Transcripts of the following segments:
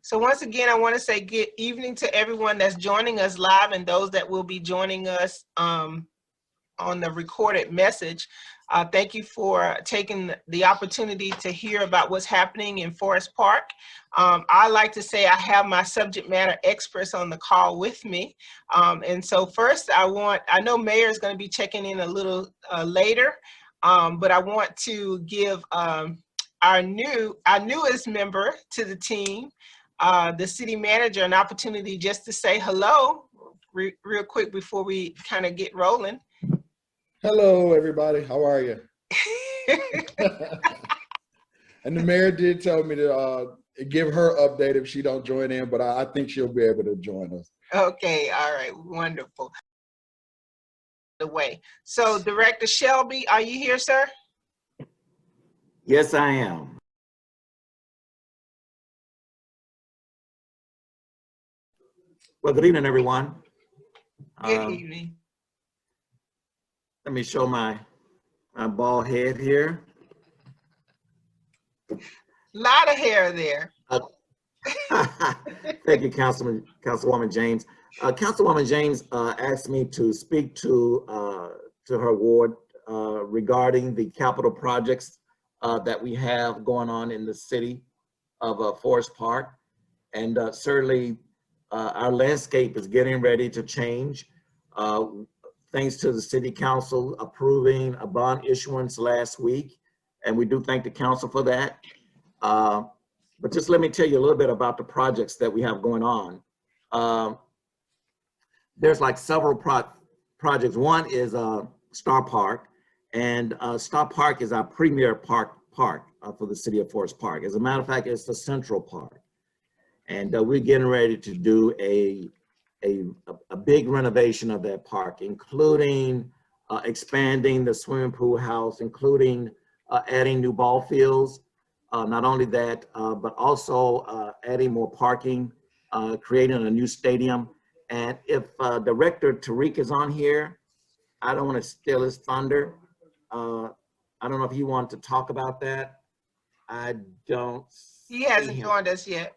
So once again, I want to say good evening to everyone that's joining us live and those that will be joining us on the recorded message. Thank you for taking the opportunity to hear about what's happening in Forest Park. I like to say I have my subject matter experts on the call with me. And so first I know Mayor is going to be checking in a little later, but I want to give our newest member to the team, the city manager, an opportunity just to say hello real quick before we kind of get rolling. Hello, everybody. How are you? And the mayor did tell me to give her update if she don't join in, but I think she'll be able to join us. Okay, all right, wonderful. So Director Shelby, are you here, sir? Yes, I am. Well, good evening, everyone. Good evening. Let me show my bald head here. Lot of hair there. Thank you, Councilwoman James. Councilwoman James asked me to speak to her ward regarding the capital projects that we have going on in the city of Forest Park. And certainly our landscape is getting ready to change. Thanks to the city council approving a bond issuance last week. And we do thank the council for that. But just let me tell you a little bit about the projects that we have going on. There's like several projects. One is Star Park, and Star Park is our premier park for the city of Forest Park. As a matter of fact, it's the central park. And we're getting ready to do a big renovation of that park, including expanding the swimming pool house, including adding new ball fields. Not only that, but also adding more parking, creating a new stadium. And if Director Tariq is on here, I don't want to steal his thunder. I don't know if he wants to talk about that. I don't. He hasn't joined us yet.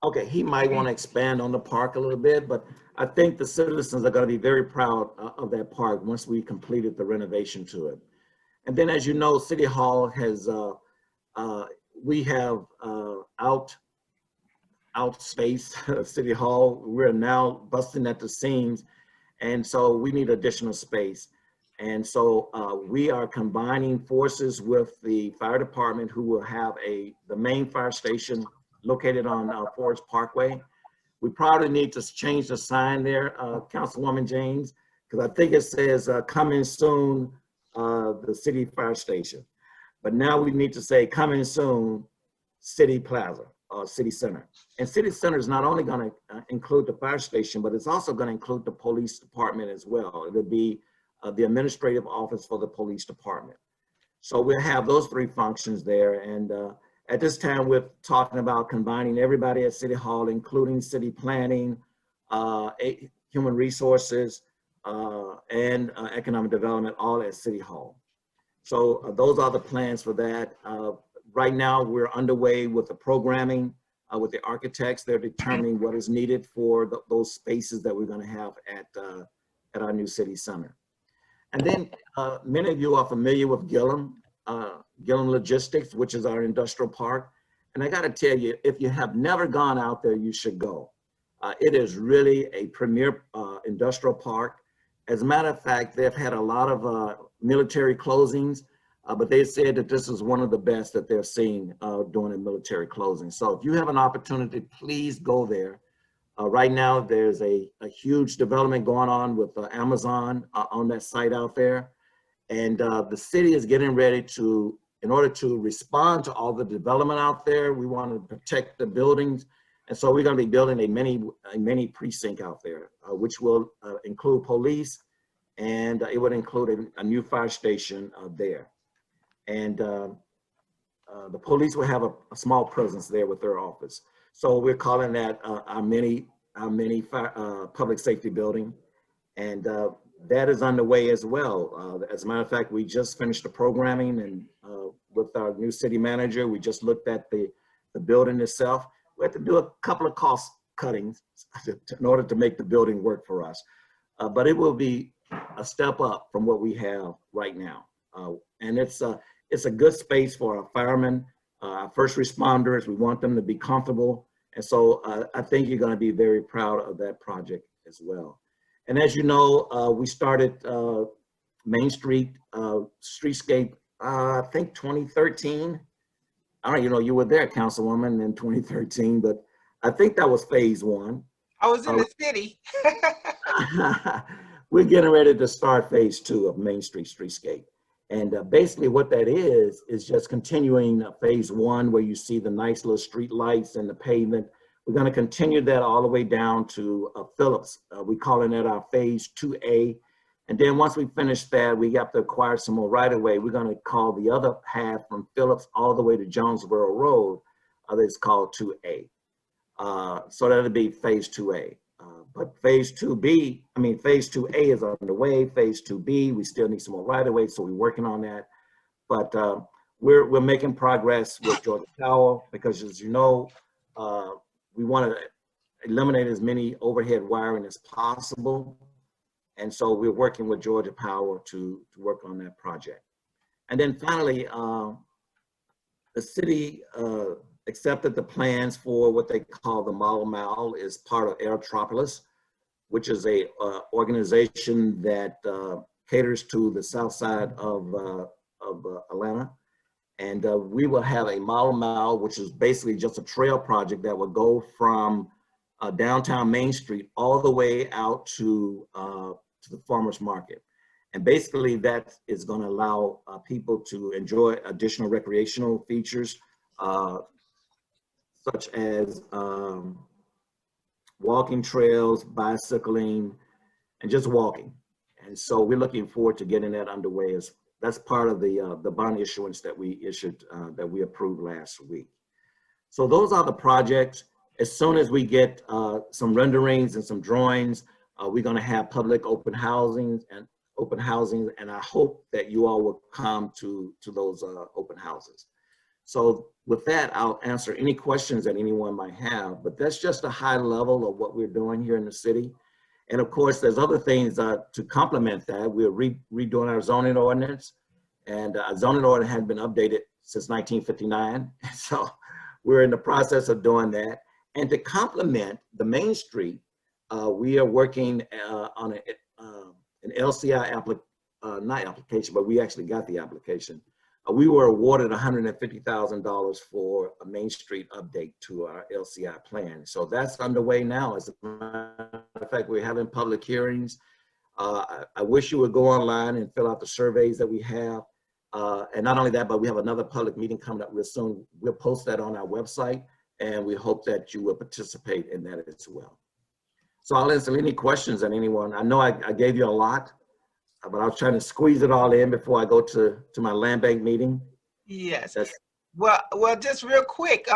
Okay, he might want to expand on the park a little bit, but I think the citizens are going to be very proud of that park once we completed the renovation to it. And then, as you know, City Hall has, we have outspaced City Hall. We're now busting at the seams, and so we need additional space. And so we are combining forces with the fire department, who will have the main fire station located on Forest Parkway. We probably need to change the sign there, Councilwoman James, because I think it says coming soon, the city fire station. But now we need to say coming soon, City Plaza or City Center. And City Center is not only going to include the fire station, but it's also going to include the police department as well. It'll be the administrative office for the police department. So we'll have those three functions there. And at this time, we're talking about combining everybody at City Hall, including city planning, human resources, and economic development, all at City Hall. So those are the plans for that. Right now, we're underway with the programming with the architects. They're determining what is needed for those spaces that we're going to have at our new city center. And then many of you are familiar with Gillum Logistics, which is our industrial park. And I got to tell you, if you have never gone out there, you should go. It is really a premier industrial park. As a matter of fact, they've had a lot of military closings, but they said that this is one of the best that they're seeing during a military closing. So if you have an opportunity, please go there. Right now, there's a huge development going on with Amazon on that site out there. And the city is getting ready to, in order to respond to all the development out there, we want to protect the buildings. And so we're going to be building a mini precinct out there, which will include police, and it would include a new fire station there. And the police will have a small presence there with their office. So we're calling that our mini public safety building. And that is underway as well. As a matter of fact, we just finished the programming, and with our new city manager, we just looked at the building itself. we had to do a couple of cost cuttings in order to make the building work for us. But it will be a step up from what we have right now. And it's a good space for our firemen, our first responders. We want them to be comfortable. And so I think you're going to be very proud of that project as well. And as you know, we started Main Street streetscape, I think 2013. I don't, you were there, Councilwoman, in 2013, but I think that was phase 1. I was in the city. We're getting ready to start phase 2 of Main Street streetscape. And basically what that is just continuing phase 1, where you see the nice little street lights and the pavement. We're going to continue that all the way down to Phillips. We're calling it our phase 2A. And then once we finish that, we have to acquire some more right of way. We're going to call the other half from Phillips all the way to Jonesboro Road. That's called 2A. So that'll be phase 2A. But phase 2A is underway. Phase 2B, we still need some more right of way, so we're working on that. But we're making progress with Georgia Power because, as you know, we want to eliminate as many overhead wiring as possible. And so we're working with Georgia Power to work on that project. And then finally, the city accepted the plans for what they call the Model Mall as part of Aerotropolis, which is a organization that caters to the south side of Atlanta. And we will have a Model Mall, which is basically just a trail project that will go from downtown Main Street all the way out to the farmers market. And basically that is going to allow people to enjoy additional recreational features, such as walking trails, bicycling, and just walking. And so we're looking forward to getting that underway. As that's part of the bond issuance that we issued, that we approved last week. So those are the projects. As soon as we get some renderings and some drawings, we're going to have public open housings, and I hope that you all will come to those open houses. So with that, I'll answer any questions that anyone might have, but that's just a high level of what we're doing here in the city. And of course, there's other things to complement that. We're redoing our zoning ordinance, and our zoning ordinance hadn't been updated since 1959. So we're in the process of doing that. And to complement the Main Street, we are working on an LCI not application, but we actually got the application. We were awarded $150,000 for a Main Street update to our LCI plan. So that's underway now. As a matter of fact, we're having public hearings. I wish you would go online and fill out the surveys that we have. And not only that, but we have another public meeting coming up real soon. We'll post that on our website, and we hope that you will participate in that as well. So I'll answer any questions that anyone, I know I gave you a lot, but I was trying to squeeze it all in before I go to my land bank meeting. Yes. Well, just real quick,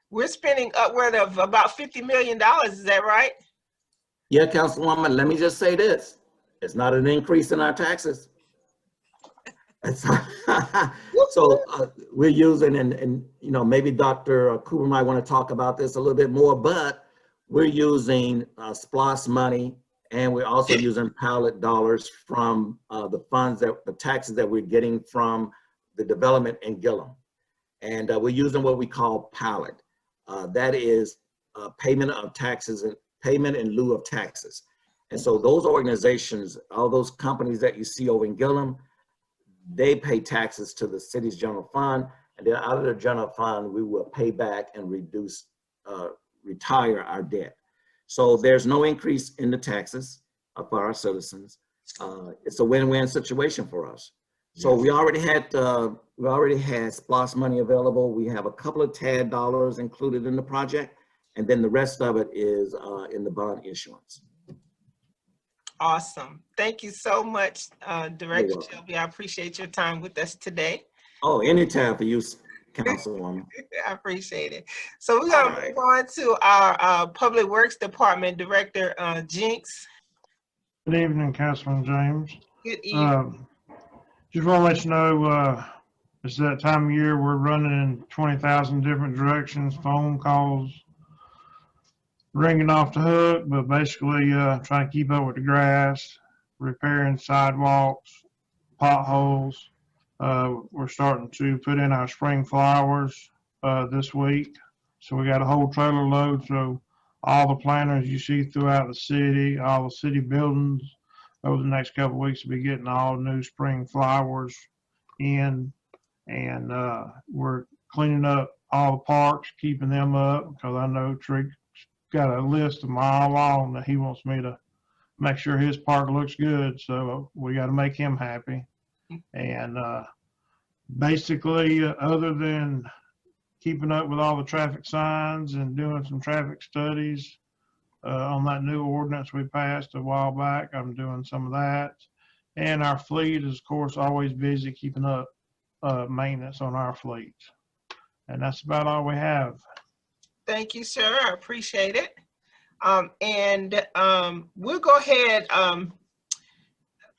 we're spending upward of about $50 million. Is that right? Yeah, Councilwoman, let me just say this. It's not an increase in our taxes. So we're using, and maybe Dr. Cooper might want to talk about this a little bit more, but we're using SPLOST money, and we're also using pilot dollars from the taxes that we're getting from the development in Gillum. And we're using what we call pilot. That is payment of taxes and payment in lieu of taxes. And so those organizations, all those companies that you see over in Gillum, they pay taxes to the city's general fund, and then out of the general fund, we will pay back and retire our debt. So there's no increase in the taxes for our citizens. It's a win-win situation for us. So we already had SPLOST money available. We have a couple of TAD dollars included in the project, and then the rest of it is in the bond issuance. Awesome. Thank you so much, Director Shelby. I appreciate your time with us today. Oh, anytime for you, Councilwoman. I appreciate it. So we're going to move on to our Public Works Department Director, Jinx. Good evening, Councilman James. Good evening. Just want to let you know It's that time of year we're running in 20,000 different directions, phone calls ringing off the hook, but basically trying to keep up with the grass, repairing sidewalks, potholes. We're starting to put in our spring flowers this week. So we got a whole trailer load. So all the planters you see throughout the city, all the city buildings, over the next couple of weeks, we'll be getting all new spring flowers in. And we're cleaning up all the parks, keeping them up, because I know Trick's got a list a mile long that he wants me to make sure his park looks good. So we got to make him happy. And basically, other than keeping up with all the traffic signs and doing some traffic studies on that new ordinance we passed a while back, I'm doing some of that. And our fleet is, of course, always busy keeping up maintenance on our fleet. And that's about all we have. Thank you, sir. I appreciate it. We'll go ahead.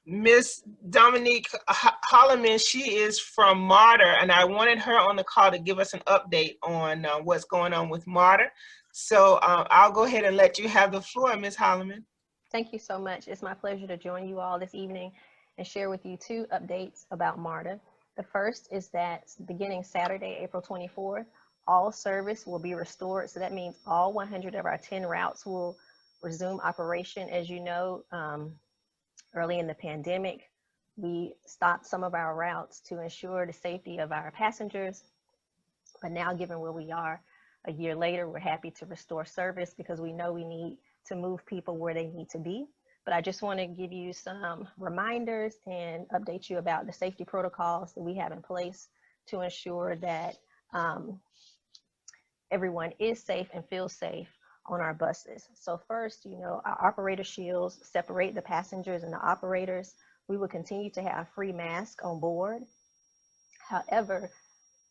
Miss Dominique Holloman, she is from Martyr, and I wanted her on the call to give us an update on what's going on with Martyr. So I'll go ahead and let you have the floor, Miss Holloman. Thank you so much. It's my pleasure to join you all this evening and share with you 2 updates about Martyr. The first is that beginning Saturday, April 24th, all service will be restored. So that means all 100 of our 10 routes will resume operation. As you know, early in the pandemic, we stopped some of our routes to ensure the safety of our passengers. But now, given where we are a year later, we're happy to restore service because we know we need to move people where they need to be. But I just want to give you some reminders and update you about the safety protocols that we have in place to ensure that everyone is safe and feels safe on our buses. So first, you know, our operator shields separate the passengers and the operators. We will continue to have free masks on board. However,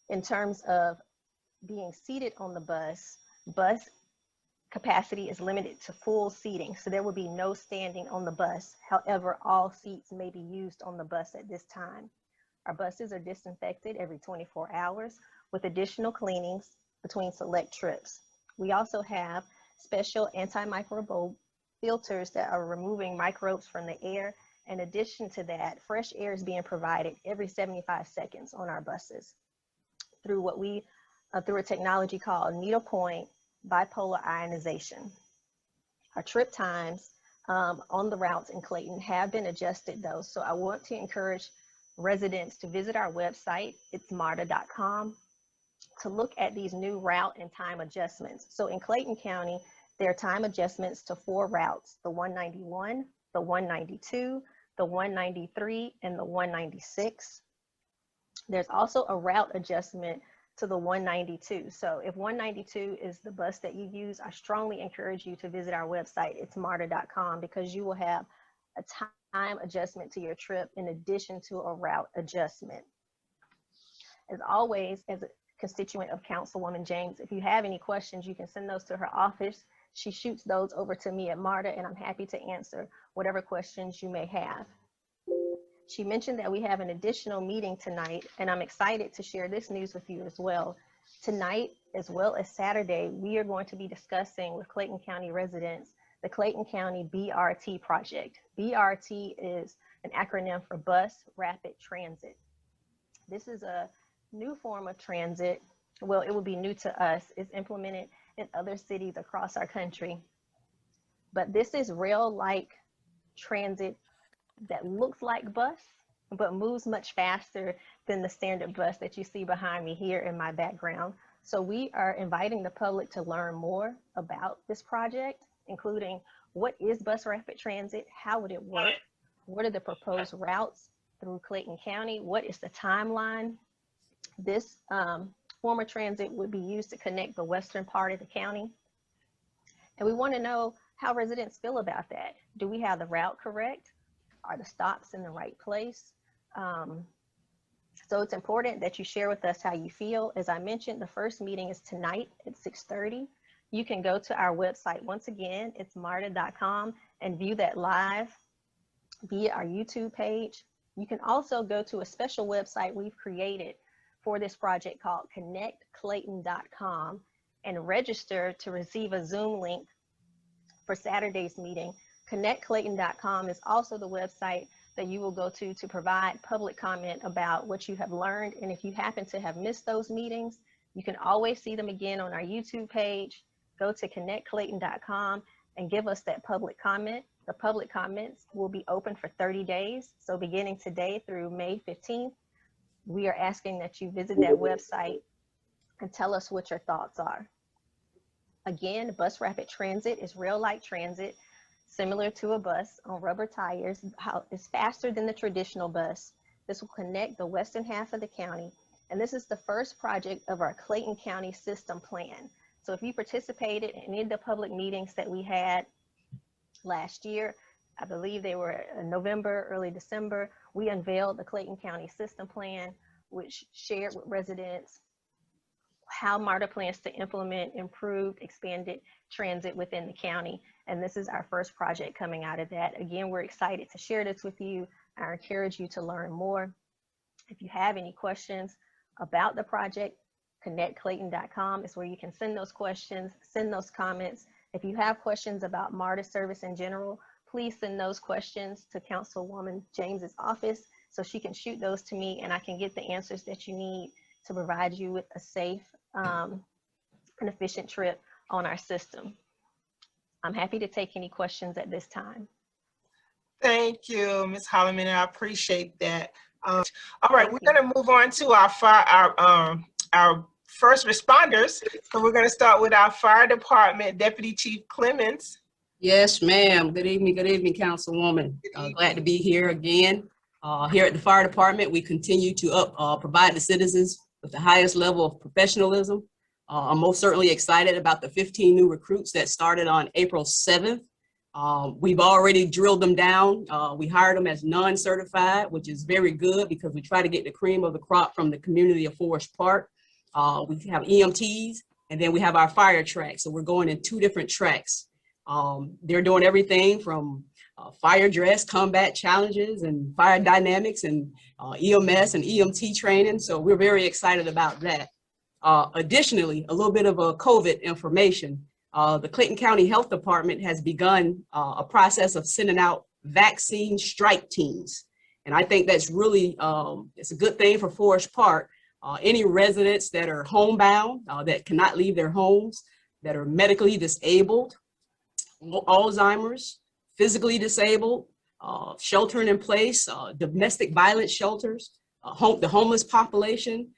in terms of being seated on the bus capacity is limited to full seating. So there will be no standing on the bus. However, all seats may be used on the bus at this time. Our buses are disinfected every 24 hours with additional cleanings between select trips. We also have special antimicrobial filters that are removing microbes from the air. In addition to that, fresh air is being provided every 75 seconds on our buses through through a technology called needlepoint bipolar ionization. Our trip times on the routes in Clayton have been adjusted though, so I want to encourage residents to visit our website, it's marta.com, to look at these new route and time adjustments. So in Clayton County, there are time adjustments to 4 routes, the 191, the 192, the 193, and the 196. There's also a route adjustment to the 192. So if 192 is the bus that you use, I strongly encourage you to visit our website, it's marta.com, because you will have a time adjustment to your trip in addition to a route adjustment. As always, as a constituent of Councilwoman James, if you have any questions, you can send those to her office. She shoots those over to me at MARTA, and I'm happy to answer whatever questions you may have. She mentioned that we have an additional meeting tonight, and I'm excited to share this news with you as well. Tonight, as well as Saturday, we are going to be discussing with Clayton County residents the Clayton County BRT project. BRT is an acronym for Bus Rapid Transit. This is a new form of transit. Well, it will be new to us. It's implemented in other cities across our country. But this is rail-like transit that looks like bus, but moves much faster than the standard bus that you see behind me here in my background. So we are inviting the public to learn more about this project, including what is bus rapid transit, how would it work, what are the proposed routes through Clayton County, what is the timeline. This form of transit would be used to connect the western part of the county. And we want to know how residents feel about that. Do we have the route correct? Are the stops in the right place? So it's important that you share with us how you feel. As I mentioned, the first meeting is tonight at 6:30. You can go to our website. Once again, it's marta.com and view that live via our YouTube page. You can also go to a special website we've created for this project called connectclayton.com and register to receive a Zoom link for Saturday's meeting. Connectclayton.com is also the website that you will go to provide public comment about what you have learned. And if you happen to have missed those meetings, you can always see them again on our YouTube page. Go to connectclayton.com and give us that public comment. The public comments will be open for 30 days. So beginning today through May 15th, we are asking that you visit that website and tell us what your thoughts are. Again, bus rapid transit is rail-like transit, similar to a bus on rubber tires. It's faster than the traditional bus. This will connect the western half of the county. And this is the first project of our Clayton County System Plan. So if you participated in any of the public meetings that we had last year, I believe they were in November, early December, we unveiled the Clayton County System Plan, which shared with residents how MARTA plans to implement improved, expanded transit within the county. And this is our first project coming out of that. Again, we're excited to share this with you. I encourage you to learn more. If you have any questions about the project, connectclayton.com is where you can send those questions, send those comments. If you have questions about MARTA service in general, please send those questions to Councilwoman James's office so she can shoot those to me and I can get the answers that you need to provide you with a safe and efficient trip on our system. I'm happy to take any questions at this time. Thank you, Ms. Holloman. I appreciate that. All right, we're going to move on to our first responders. So we're going to start with our fire department, Deputy Chief Clemens. Yes, ma'am. Good evening, Councilwoman. Glad to be here again. Here at the fire department, we continue to provide the citizens with the highest level of professionalism. I'm most certainly excited about the 15 new recruits that started on April 7th. We've already drilled them down. We hired them as non-certified, which is very good because we try to get the cream of the crop from the community of Forest Park. We have EMTs, and then we have our fire tracks. So we're going in 2 different tracks. They're doing everything from fire dress, combat challenges, and fire dynamics, and EMS and EMT training. So we're very excited about that. Additionally, a little bit of a COVID information. The Clayton County Health Department has begun a process of sending out vaccine strike teams. And I think that's really, it's a good thing for Forest Park. Any residents that are homebound, that cannot leave their homes, that are medically disabled, Alzheimer's, physically disabled, sheltering in place, domestic violence shelters, the homeless population,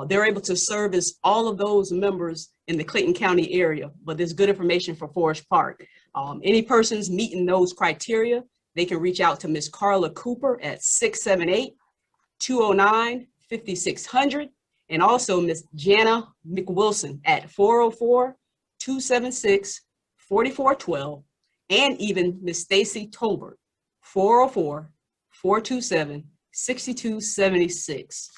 they're able to service all of those members in the Clayton County area, but there's good information for Forest Park. Any persons meeting those criteria, they can reach out to Ms. Carla Cooper at 678-209-5600, and also Ms. Jana McWilson at 404-276-4412, and even Ms. Stacy Tolbert, 404-427-6276.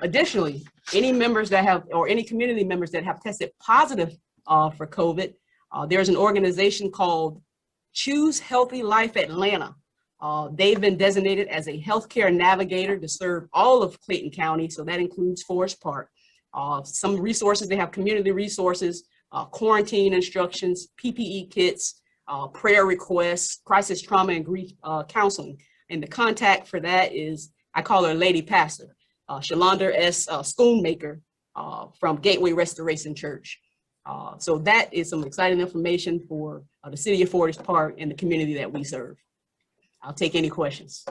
Additionally, any members that have, or any community members that have tested positive for COVID, there's an organization called Choose Healthy Life Atlanta. They've been designated as a healthcare navigator to serve all of Clayton County, so that includes Forest Park. Some resources, they have community resources, quarantine instructions, PPE kits, prayer requests, crisis trauma and grief counseling. And the contact for that is, I call her Lady Pastor, Shalonda S. Schoonmaker from Gateway Restoration Church. So that is some exciting information for the city of Forest Park and the community that we serve. I'll take any questions.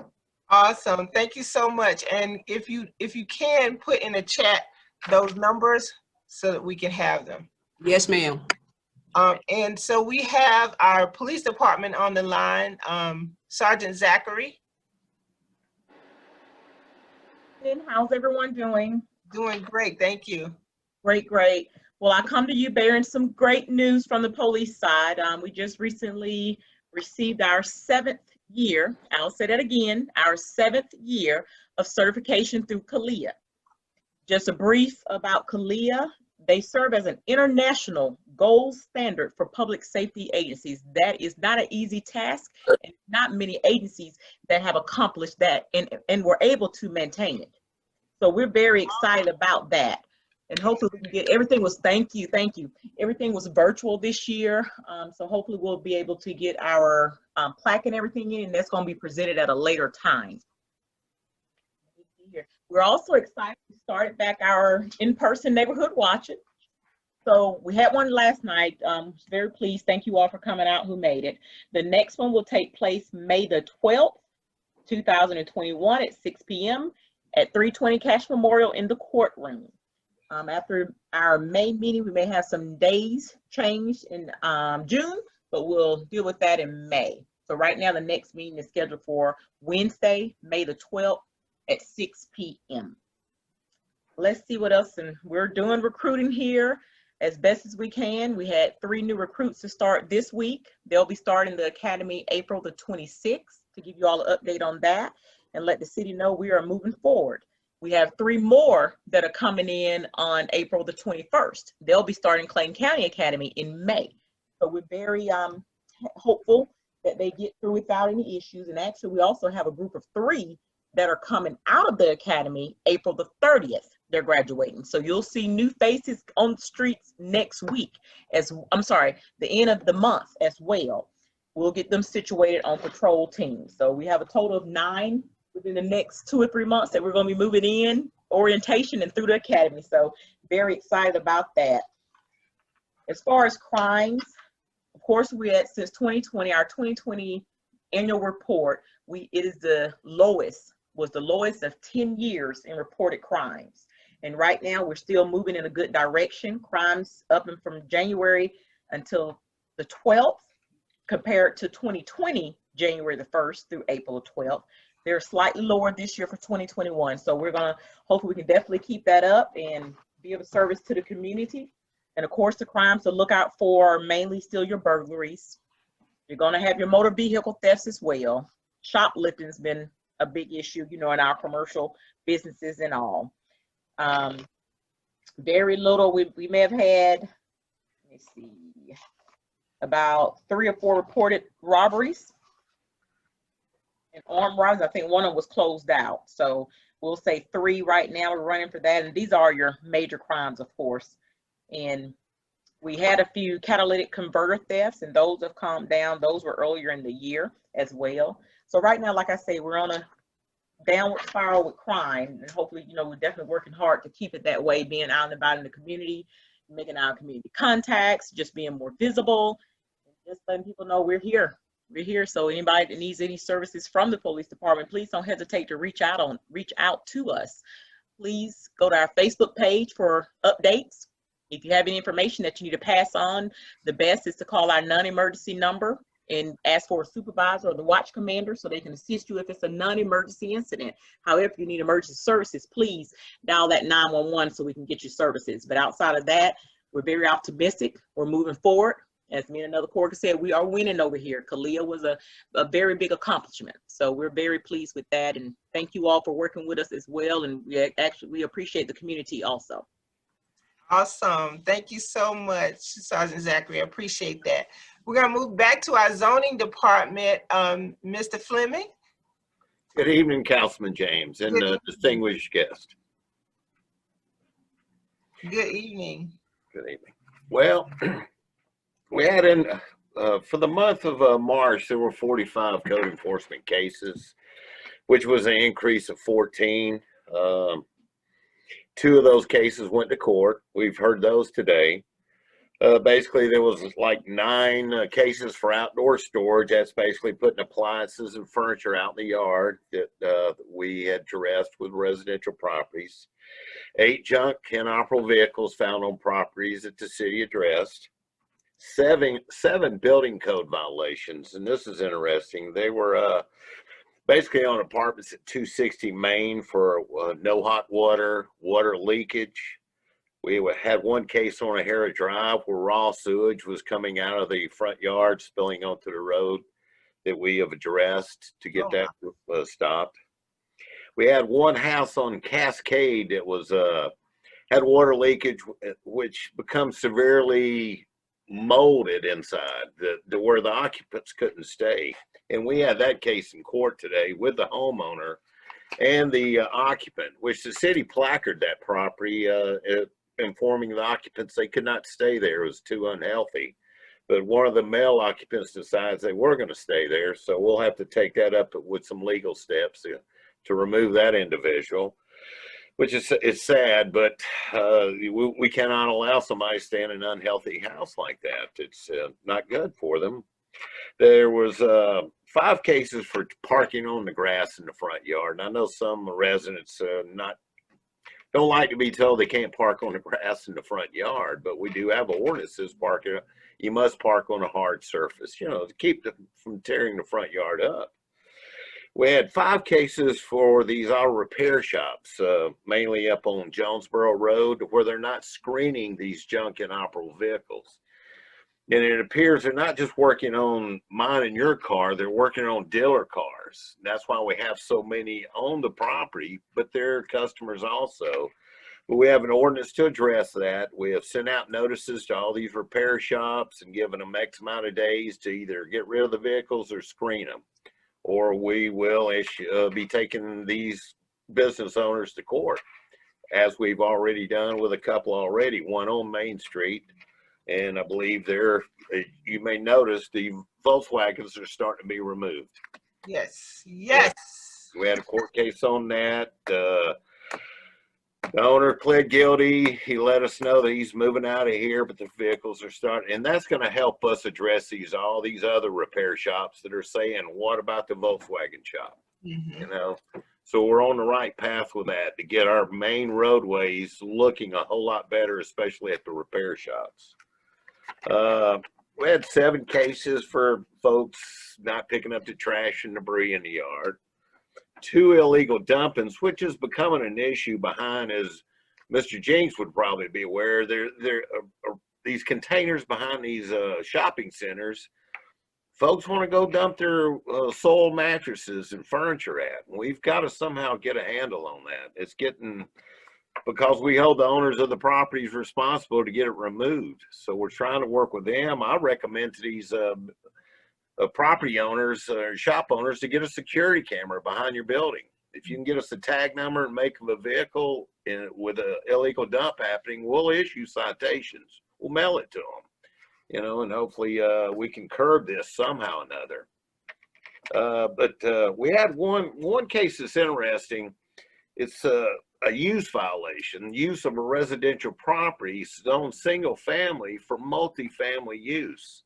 Awesome, thank you so much. And if you can put in the chat those numbers so that we can have them. Yes, ma'am. And so we have our police department on the line, Sergeant Zachary. How's everyone doing? Doing great, thank you. Great. Well, I come to you bearing some great news from the police side. We just recently received our 7th year, I'll say that again, our 7th year of certification through CALEA. Just a brief about CALEA. They serve as an international gold standard for public safety agencies. That is not an easy task, and not many agencies that have accomplished that and were able to maintain it. So we're very excited about that. And hopefully we can get, everything was, thank you. Everything was virtual this year. So hopefully we'll be able to get our plaque and everything in, and that's going to be presented at a later time. We're also excited to start back our in-person neighborhood watching. So we had one last night. Very pleased. Thank you all for coming out who made it. The next one will take place May the 12th, 2021 at 6 p.m. at 320 Cash Memorial in the courtroom. After our May meeting, we may have some days changed in June, but we'll deal with that in May. So right now, the next meeting is scheduled for Wednesday, May the 12th at 6 p.m. Let's see what else, and we're doing recruiting here as best as we can. We had 3 new recruits to start this week. They'll be starting the academy April the 26th to give you all an update on that and let the city know we are moving forward. We have 3 more that are coming in on April the 21st. They'll be starting Clayton County Academy in May. So we're very hopeful that they get through without any issues. And actually, we also have a group of 3 that are coming out of the academy April the 30th. They're graduating. So you'll see new faces on the streets next week, the end of the month as well. We'll get them situated on patrol teams. So we have a total of 9 within the next 2 or 3 months that we're going to be moving in orientation and through the academy. So very excited about that. As far as crimes, of course, we had since 2020, our 2020 annual report, it is the lowest of 10 years in reported crimes. And right now we're still moving in a good direction. Crimes up and from January until the 12th, compared to 2020, January the 1st through April the 12th. They're slightly lower this year for 2021. So we're gonna, hopefully we can definitely keep that up and be of a service to the community. And of course, the crimes to look out for are mainly still your burglaries. You're gonna have your motor vehicle thefts as well. Shoplifting's been a big issue, you know, in our commercial businesses and all. Very little, we may have had, let me see, about 3 or 4 reported robberies and armed robberies. I think one of them was closed out. So we'll say 3 right now. We're running for that. And these are your major crimes, of course. And we had a few catalytic converter thefts, and those have calmed down. Those were earlier in the year as well. So right now, like I say, we're on a downward spiral with crime, and hopefully, you know, we're definitely working hard to keep it that way, being out and about in the community, making our community contacts, just being more visible, and just letting people know we're here. We're here. So anybody that needs any services from the police department, please don't hesitate to reach out to us. Please go to our Facebook page for updates. If you have any information that you need to pass on, the best is to call our non-emergency number and ask for a supervisor or the watch commander so they can assist you if it's a non-emergency incident. However, if you need emergency services, please dial that 911 so we can get you services. But outside of that, we're very optimistic. We're moving forward. As me and another coworker said, we are winning over here. Kalia was a very big accomplishment. So we're very pleased with that. And thank you all for working with us as well. And we appreciate the community also. Awesome. Thank you so much, Sergeant Zachary. I appreciate that. We're going to move back to our zoning department. Mr. Fleming. Good evening, Councilman James and distinguished guest. Good evening. Good evening. Well, we had for the month of March, there were 45 code enforcement cases, which was an increase of 14. 2 of those cases went to court. We've heard those today. Basically, there was like 9 cases for outdoor storage. That's basically putting appliances and furniture out in the yard that we had addressed with residential properties. 8 junk inoperable vehicles found on properties that the city addressed. 7 building code violations, and this is interesting. They were basically on apartments at 260 Main for no hot water, water leakage. We had 1 case on O'Hara Drive where raw sewage was coming out of the front yard, spilling onto the road, that we have addressed to get that stopped. We had 1 house on Cascade that was had water leakage, which becomes severely molded inside, where the occupants couldn't stay. And we had that case in court today with the homeowner. and the occupant, which the city placarded that property, informing the occupants they could not stay there. It was too unhealthy. But one of the male occupants decides they were going to stay there, so we'll have to take that up with some legal steps to remove that individual, which is it's sad, but we cannot allow somebody to stay in an unhealthy house like that. It's not good for them. There was 5 cases for parking on the grass in the front yard. And I know some residents don't like to be told they can't park on the grass in the front yard, but we do have ordinances parking. You must park on a hard surface, you know, to keep them from tearing the front yard up. We had 5 cases for these auto repair shops, mainly up on Jonesboro Road, where they're not screening these junk inoperable vehicles. And it appears they're not just working on mine and your car, they're working on dealer cars. That's why we have so many on the property, but they're customers also. But we have an ordinance to address that. We have sent out notices to all these repair shops and given them X amount of days to either get rid of the vehicles or screen them. Or we will be taking these business owners to court, as we've already done with a couple already, one on Main Street. And I believe you may notice the Volkswagens are starting to be removed. Yes, yes. We had a court case on that. The owner pled guilty. He let us know that he's moving out of here, but the vehicles are starting, and that's going to help us address all these other repair shops that are saying, what about the Volkswagen shop? Mm-hmm. You know, so we're on the right path with that to get our main roadways looking a whole lot better, especially at the repair shops. We had 7 cases for folks not picking up the trash and debris in the yard. 2 illegal dumpings, which is becoming an issue behind, as Mr. James would probably be aware, there these containers behind these shopping centers. Folks want to go dump their soil mattresses and furniture at. And we've got to somehow get a handle on that. It's getting, because we hold the owners of the properties responsible to get it removed. So we're trying to work with them. I recommend to these property owners or shop owners to get a security camera behind your building. If you can get us a tag number and make of a vehicle with an illegal dump happening, we'll issue citations. We'll mail it to them, you know, and hopefully we can curb this somehow or another. But we had one case that's interesting. It's a use violation, use of a residential property zoned single family for multifamily use.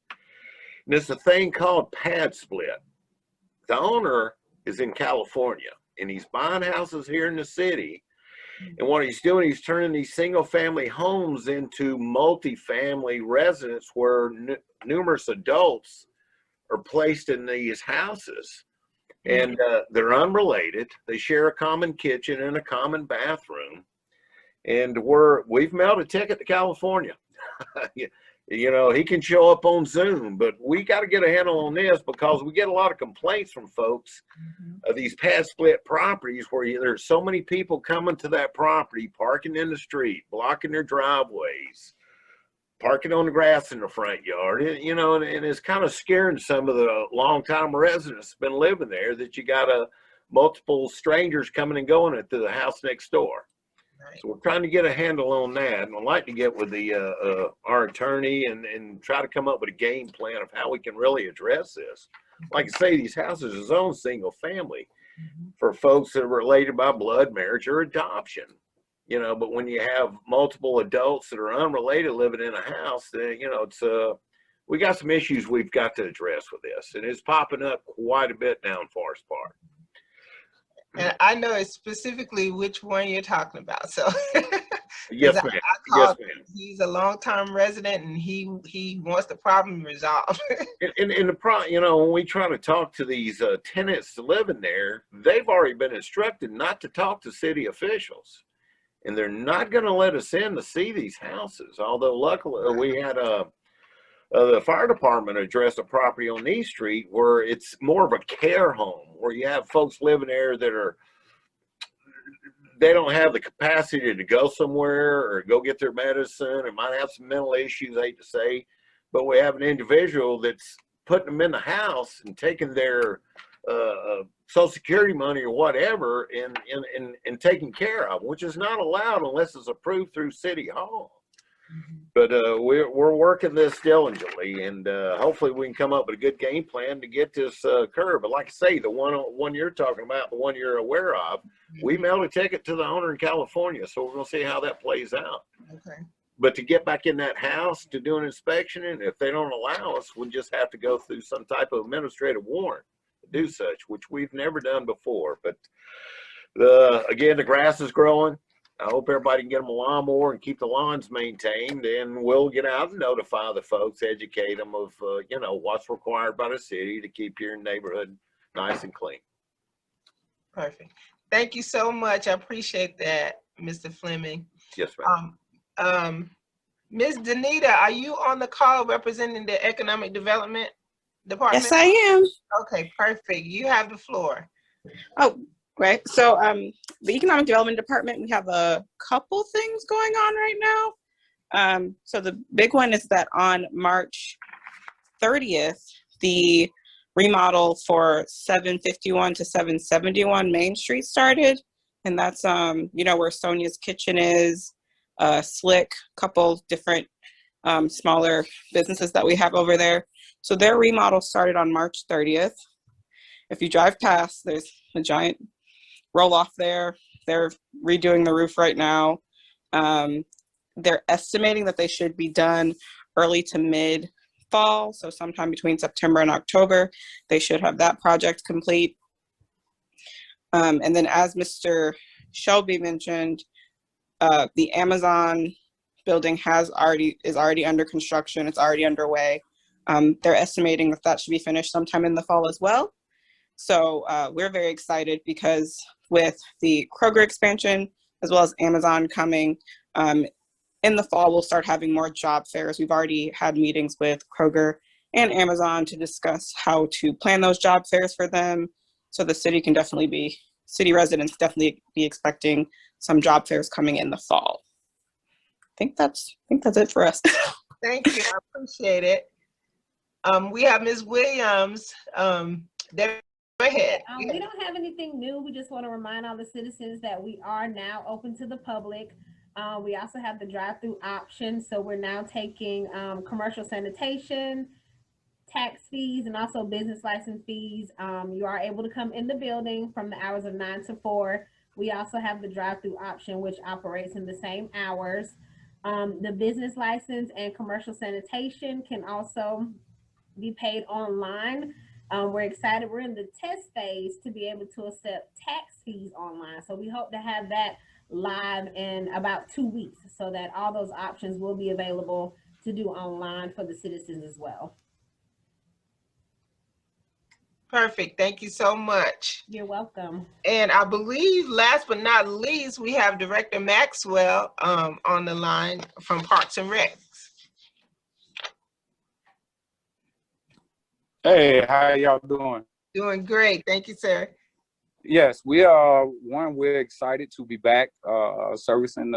And it's a thing called pad split. The owner is in California and he's buying houses here in the city. And what he's doing, he's turning these single family homes into multifamily residence where numerous adults are placed in these houses. And they're unrelated. They share a common kitchen and a common bathroom. And we've mailed a ticket to California. You know, he can show up on Zoom, but we got to get a handle on this because we get a lot of complaints from folks of these pad split properties where there's so many people coming to that property, parking in the street, blocking their driveways, parking on the grass in the front yard, you know, and it's kind of scaring some of the longtime residents been living there that you got multiple strangers coming and going into the house next door. Right. So we're trying to get a handle on that, and I'd like to get with the our attorney and try to come up with a game plan of how we can really address this. Like I say, these houses are zoned single family for folks that are related by blood, marriage, or adoption. You know, but when you have multiple adults that are unrelated living in a house, then, you know, it's we got some issues we've got to address with this, and it's popping up quite a bit down Forest Park. And I know specifically which one you're talking about. So yes, ma'am. Yes, ma'am. He's a longtime resident, and he wants the problem resolved. and you know, when we try to talk to these tenants to live in there, they've already been instructed not to talk to city officials. And they're not going to let us in to see these houses. Although luckily we had the fire department address a property on East Street where it's more of a care home, where you have folks living there that they don't have the capacity to go somewhere or go get their medicine, or might have some mental issues, I hate to say, but we have an individual that's putting them in the house and taking their Social Security money or whatever and taken care of, which is not allowed unless it's approved through City Hall. But we're working this diligently, and hopefully we can come up with a good game plan to get this curb. But like I say, the one you're talking about, the one you're aware of, we mailed a ticket to the owner in California, so we're gonna see how that plays out. Okay. But to get back in that house to do an inspection, and if they don't allow us, we'll just have to go through some type of administrative warrant to do such, which we've never done before. But again, the grass is growing. I hope everybody can get them a lawnmower and keep the lawns maintained, and we'll get out and notify the folks, educate them of, you know, what's required by the city to keep your neighborhood nice and clean. Perfect. Thank you so much. I appreciate that, Mr. Fleming. Yes, ma'am. Ms. Danita, are you on the call representing the Economic Development Department? Yes, I am. Okay, perfect. You have the floor. Oh, great. So the Economic Development Department, we have a couple things going on right now. So the big one is that on March 30th, the remodel for 751 to 771 Main Street started. And that's, you know, where Sonia's Kitchen is, Slick, couple different smaller businesses that we have over there. So their remodel started on March 30th. If you drive past, there's a giant roll off there. They're redoing the roof right now. They're estimating that they should be done early to mid fall. So sometime between September and October, they should have that project complete. And then as Mr. Shelby mentioned, the Amazon building is already under construction. It's already underway. They're estimating that that should be finished sometime in the fall as well. So we're very excited because with the Kroger expansion, as well as Amazon coming, in the fall, we'll start having more job fairs. We've already had meetings with Kroger and Amazon to discuss how to plan those job fairs for them. So the city residents definitely be expecting some job fairs coming in the fall. I think that's it for us. Thank you. I appreciate it. We have Ms. Williams. Go ahead. We don't have anything new. We just want to remind all the citizens that we are now open to the public. We also have the drive-through option. So we're now taking commercial sanitation, tax fees, and also business license fees. You are able to come in the building from the hours of 9 to 4. We also have the drive-through option, which operates in the same hours. The business license and commercial sanitation can also be paid online. We're excited. We're in the test phase to be able to accept tax fees online. So we hope to have that live in about 2 weeks so that all those options will be available to do online for the citizens as well. Perfect. Thank you so much. You're welcome. And I believe last but not least, we have Director Maxwell on the line from Parks and Rec. Hey, how y'all doing? Doing great. Thank you, sir. Yes, we're excited to be back servicing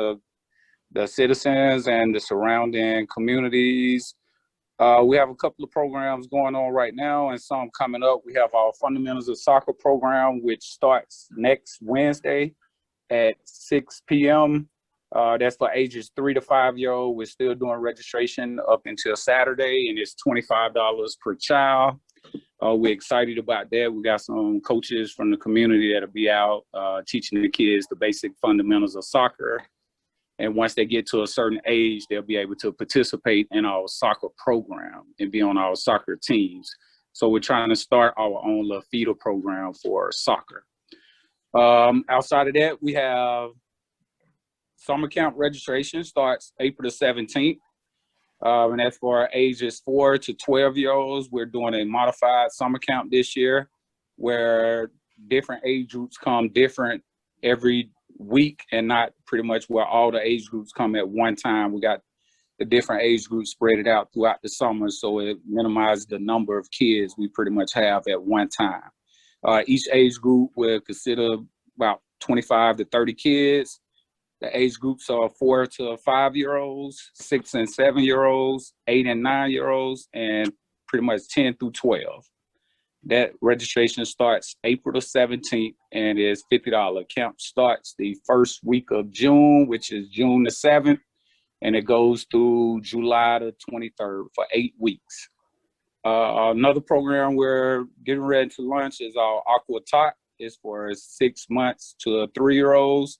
the citizens and the surrounding communities. We have a couple of programs going on right now and some coming up. We have our Fundamentals of Soccer program, which starts next Wednesday at 6 p.m. That's for ages 3 to 5-year-old. We're still doing registration up until Saturday, and it's $25 per child. We're excited about that. We got some coaches from the community that'll be out teaching the kids the basic fundamentals of soccer. And once they get to a certain age, they'll be able to participate in our soccer program and be on our soccer teams. So we're trying to start our own little feeder program for soccer. Outside of that, we have summer camp registration starts April the 17th. And that's for ages 4 to 12-year-olds. We're doing a modified summer camp this year where different age groups come different every week and not pretty much where all the age groups come at one time. We got the different age groups spread it out throughout the summer, so it minimizes the number of kids we pretty much have at one time. Each age group will consider about 25 to 30 kids. The age groups are 4 to 5-year-olds, 6 and 7-year-olds, 8 and 9-year-olds, and pretty much 10 through 12. That registration starts April the 17th and is $50. Camp starts the first week of June, which is June the 7th, and it goes through July the 23rd for 8 weeks. Another program we're getting ready to launch is our Aqua Tot. It's for 6 months to 3-year-olds.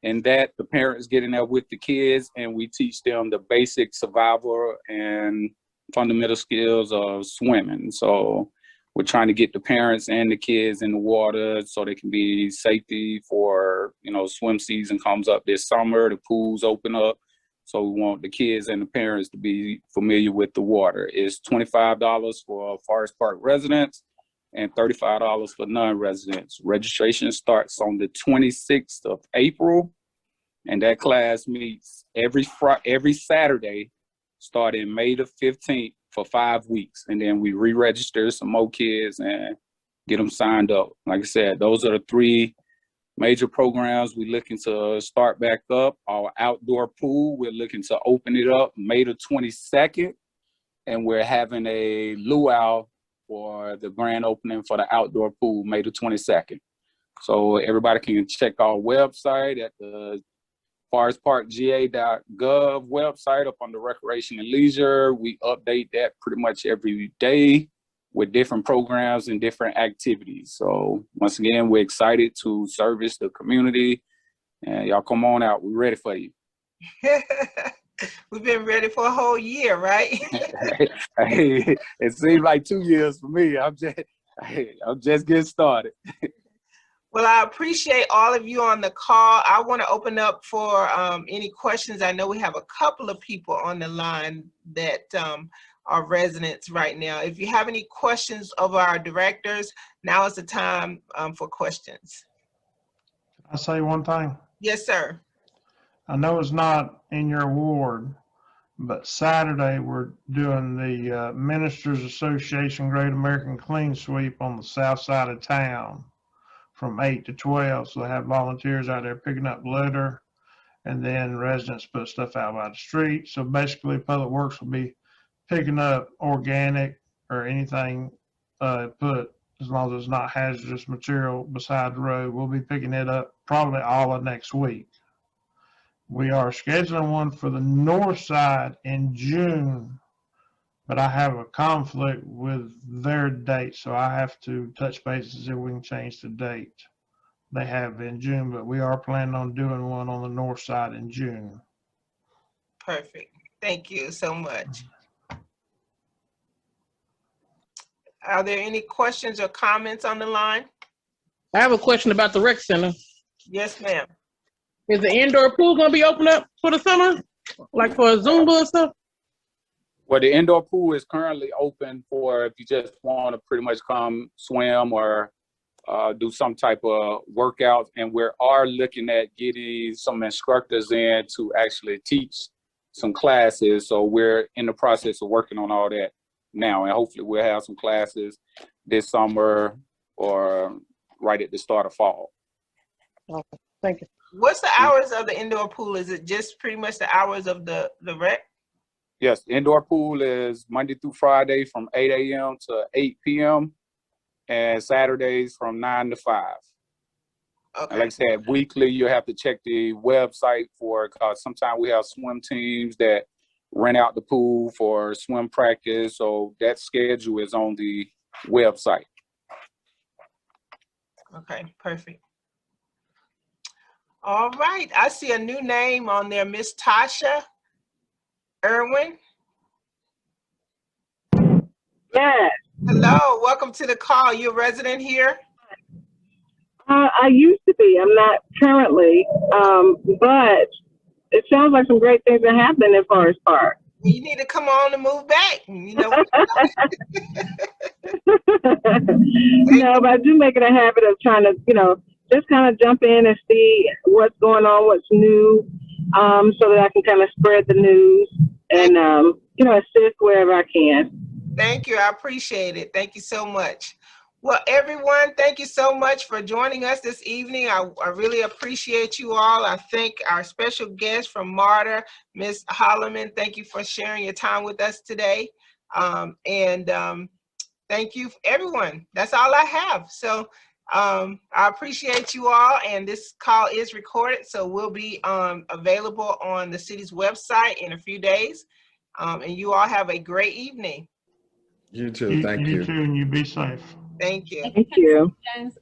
And that the parents get in there with the kids and we teach them the basic survival and fundamental skills of swimming. So we're trying to get the parents and the kids in the water so they can be safety for, swim season comes up this summer, the pools open up. So we want the kids and the parents to be familiar with the water. It's $25 for Forest Park residents and $35 for non-residents. Registration starts on the 26th of April, and that class meets every Saturday, starting May the 15th for 5 weeks. And then we re-register some more kids and get them signed up. Like I said, those are the 3 major programs we're looking to start back up. Our outdoor pool, we're looking to open it up May the 22nd, and we're having a luau for the grand opening for the outdoor pool May the 22nd. So everybody can check our website at the forestparkga.gov website up on the recreation and leisure. We update that pretty much every day with different programs and different activities. So once again, we're excited to service the community, and y'all come on out. We're ready for you. We've been ready for a whole year, right? Hey, it seems like 2 years for me. I'm just getting started. Well, I appreciate all of you on the call. I want to open up for any questions. I know we have a couple of people on the line that are residents right now. If you have any questions of our directors, now is the time for questions. Can I say one thing? Yes, sir. I know it's not in your ward, but Saturday we're doing the Ministers Association Great American Clean Sweep on the south side of town from 8 to 12. So they have volunteers out there picking up litter, and then residents put stuff out by the street. So basically Public Works will be picking up organic or anything put, as long as it's not hazardous material beside the road. We'll be picking it up probably all of next week. We are scheduling one for the north side in June, but I have a conflict with their date, so I have to touch base and see if we can change the date they have in June, but we are planning on doing one on the north side in June. Perfect. Thank you so much. Are there any questions or comments on the line? I have a question about the rec center. Yes, ma'am. Is the indoor pool gonna be open up for the summer? Like for a Zumba or stuff? Well, the indoor pool is currently open for if you just want to pretty much come swim or do some type of workout. And we are looking at getting some instructors in to actually teach some classes. So we're in the process of working on all that now. And hopefully we'll have some classes this summer or right at the start of fall. Okay, thank you. What's the hours of the indoor pool? Is it just pretty much the hours of the rec? Yes, the indoor pool is Monday through Friday from 8 a.m. to 8 p.m. and Saturdays from 9 to 5. Okay. And like I said, weekly you have to check the website for, because sometimes we have swim teams that rent out the pool for swim practice. So that schedule is on the website. Okay, perfect. All right, I see a new name on there, Miss Tasha Irwin. Yes. Hello, welcome to the call. You're a resident here? I used to be. I'm not currently, but it sounds like some great things are happening in Forest Park. You need to come on and move back. You know. No, but I do make it a habit of trying to, just kind of jump in and see what's going on, what's new, so that I can kind of spread the news and, assist wherever I can. Thank you. I appreciate it. Thank you so much. Well, everyone, thank you so much for joining us this evening. I really appreciate you all. I thank our special guest from MARTA, Ms. Holloman. Thank you for sharing your time with us today. Thank you, everyone. That's all I have. So I appreciate you all, and this call is recorded, so we'll be available on the city's website in a few days. And you all have a great evening. You too. Thank you. You too, and you be safe. Thank you. Thank you. James.